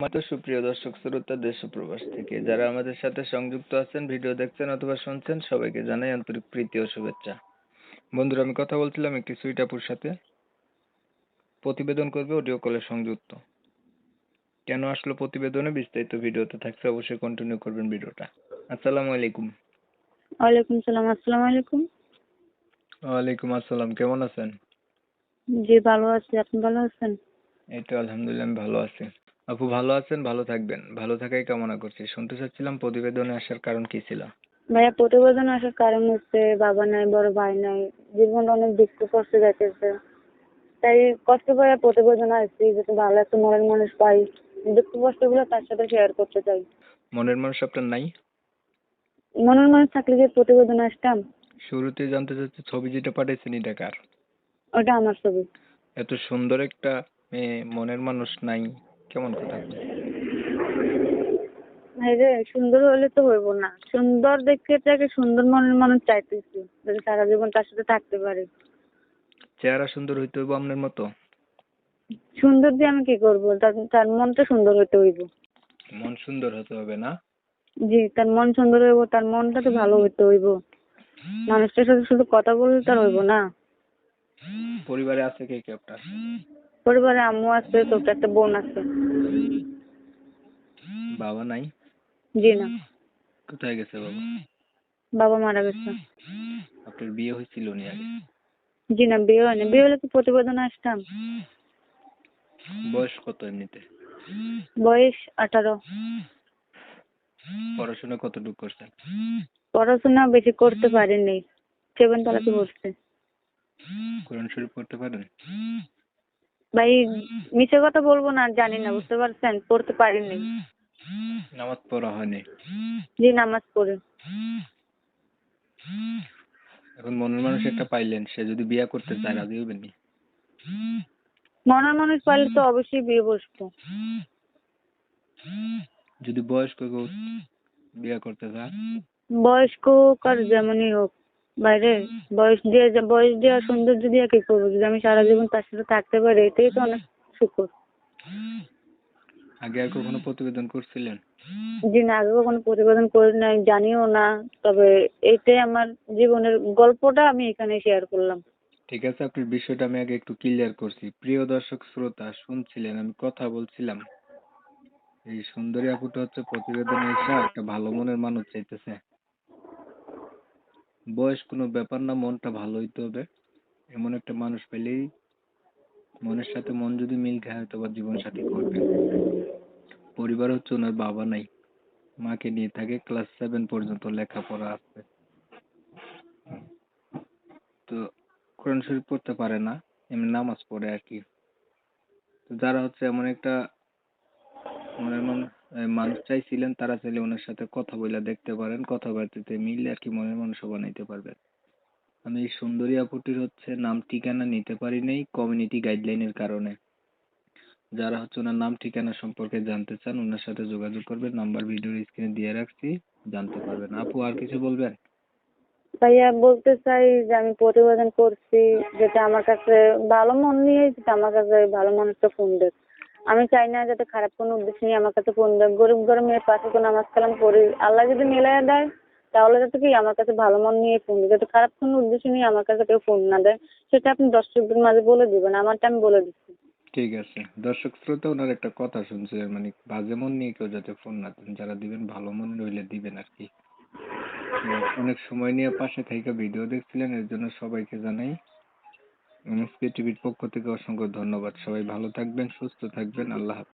আমাদের সুপ্রিয় দর্শক শ্রোতা দেশ ও প্রবাস থেকে যারা আমাদের সাথে সংযুক্ত আছেন, ভিডিও দেখছেন অথবা শুনছেন, সবাইকে জানাই আন্তরিক প্রীতি ও শুভেচ্ছা। বন্ধুরা, আমি কথা বলছিলাম একটি সুইট আপুর সাথে, প্রতিবেদন করবে অডিও কলে সংযুক্ত। কেন আসলো প্রতিবেদনে, বিস্তারিত ভিডিওতে থাকছে, অবশ্যই কন্টিনিউ করবেন ভিডিওটা। আসসালামু আলাইকুম। ওয়ালাইকুম সালাম। আসসালামু আলাইকুম। ওয়ালাইকুম আসসালাম, কেমন আছেন? জি ভালো আছি, আপনি ভালো আছেন? এই তো আলহামদুলিল্লাহ, আমি ভালো আছি। আপু ভালো আছেন, ভালো থাকবেন, ভালো থাকাই কামনা করছি। শুনতে চাচ্ছিলাম প্রতিবেদনে আসার কারণ কি ছিল? ভাইয়া, প্রতিবেদন আসার কারণ হচ্ছে বাবা নাই, বড় ভাই নাই, জীবনটা অনেক দুঃখ কষ্ট যাইতেছে। তাই কষ্ট পাইয়া প্রতিবেদন আসছি, যাতে ভালো একটা মনের মানুষ পাই, দুঃখ কষ্ট গুলো তার সাথে শেয়ার করতে চাই। মনের মানুষ আপনার নাই? মনের মানুষ থাকলে যে প্রতিবেদন আসতাম। শুরুতে জানতে চাচ্ছি, ছবি যেটা পাঠাইছেন এটা কার? ওটা আমার ছবি। এত সুন্দর একটা মেয়ে, মনের মানুষ নাই, কেমন কথা কয়? ভাই রে, সুন্দর হলে তো হইব না, সুন্দর দেখতে তাকে সুন্দর মনের মানুষ চাইতেছি, যাতে সারা জীবন তার সাথে থাকতে পারে। চেহারা সুন্দর হইতে হইব আপনার মতো? সুন্দর দিয়ে আমি কি করবো? তার মনটা সুন্দর হইতে হইব। মন সুন্দর হতে হবে না? জি, তার মন সুন্দর হইব, তার মনটা তো ভালো হইতে হইব। মানুষটার সাথে শুধু কথা বললে তার হইব না। পরিবারে আছে কে কে আপনার? পরিবারে আম্মু আছে, ছোট একটা বোন আছে। বাবা নাই? জি না, কোথায় গেছে বাবা? বাবা মারা গেছে। আপনার বিয়ে হয়েছিল নি আগে? জি না, বিয়ে হয়নি। বিয়ে হলে তো প্রতিবেদন আসতাম। বয়স কত এমনিতে? বয়স 18। পড়াশোনা কতটুকু করছেন? পড়াশোনা বেশি করতে পারিনি, 7 ক্লাসে পড়ছে। কোরআন শরীফ পড়তে পারেন? ভাই, মিছে কথা বলবো না, জানি না, বুঝতে পারছেন, পড়তে পারিনি। নামাজ পড়া হয়নি? জি, নামাজ পড়ে। এখন মনের মানুষ একটা পাইলেন, সে যদি বিয়ে করতে চায় রাজি হবেন নি? মনের মানুষ পাইলে তো অবশ্যই বিয়ে বসবো। যদি বয়স্ক কেউ বিয়ে করতে চায়? বয়স্ক হোক আর যেমনই হোক, বাইরে বয়স দিয়ে আর সৌন্দর্য দিয়ে কি করবো? যদি আমি সারা জীবন তার সাথে থাকতে পারি, এটাই তো অনেক শুকর। আগে আর কখনো প্রতিবেদন করছিলেন? জি না, আগে কখনো প্রতিবেদন করি নাই, জানিও না। তবে এইটাই আমার জীবনের গল্পটা আমি এখানে শেয়ার করলাম। ঠিক আছে, আপনার বিষয়টা আমি আগে একটু ক্লিয়ার করছি। প্রিয় দর্শক শ্রোতা, শুনছিলেন আমি কথা বলছিলাম, এই সুন্দরী আপুটা হচ্ছে প্রতিবেদনে এসে একটা ভালো মনের মানুষ চাইতেছে। বয়স কোনো ব্যাপার না, মনটা ভালো হইতে হবে। এমন একটা মানুষ পেলেই, মনের সাথে মন যদি মিল খায়, হয়তো বা জীবন সাথী করবে। পরিবার হচ্ছে ওনার বাবা নাই, মাকে নিয়ে থাকে, ক্লাস 7 পর্যন্ত লেখাপড়া আছে। তো কোরআন শরীফ পড়তে পারে না, এমনি নামাজ পড়ে আর কি। তো যারা হচ্ছে এমন একটা মনের মানুষ চাইছিলেন, তারা চাইলে ওনার সাথে কথা বলে দেখতে পারেন, কথাবার্তাতে মিললে আর কি মনের মানুষও বানাইতে পারবেন। আমি এই সুন্দরী আপুটির হচ্ছে নাম ঠিকানা নিতে পারি নাই কমিউনিটি গাইডলাইনের কারণে। যারা হচ্ছে ওনার নাম ঠিকানা সম্পর্কে জানতে চান, ওনার সাথে যোগাযোগ করবেন, নাম্বার ভিডিওর স্ক্রিনে দিয়ে রাখছি, জানতে পারবেন। আপু আর কিছু বলবেন? ভাইয়া, বলতে চাই যে আমি প্রতিবেদন করছি, যেটা আমার কাছে ভালো মন নিয়ে, যেটা আমার কাছে ভালো মানুষটা ফোন দেখ। আমি চাই না যাতে খারাপ কোনো উদ্দেশ্য নিয়ে আমার কাছে ফোন দেয়। গরিব ঘরের মেয়ের পাশে তো নামাজ কালাম পড়ি, আল্লাহ যদি মিলাইয়া দেয় তাহলে যাতে কি আমার কাছে ভালো মন নিয়ে ফোন দেয়, যাতে খারাপ কোনো উদ্দেশ্য নিয়ে আমার কাছে কেউ ফোন না দেয়, সেটা আপনি দর্শকদের মাঝে বলে দিবেন। আমারটা আমি বলে দিচ্ছি। ঠিক আছে, দর্শক শ্রোতা ওনার একটা কথা শুনছে, মানে বাজে মন নিয়ে কেউ যাতে ফোন না দেন, যারা দিবেন ভালো মন রইলে দিবেন আর কি। তো অনেক সময় নিয়ে পাশে থেকে ভিডিও দেখছিলেন, এর জন্য সবাইকে জানাই এমএসকে টিভির পক্ষ থেকে অসংখ্য ধন্যবাদ। সবাই ভালো থাকবেন, সুস্থ থাকবেন, আল্লাহ হাফেজ।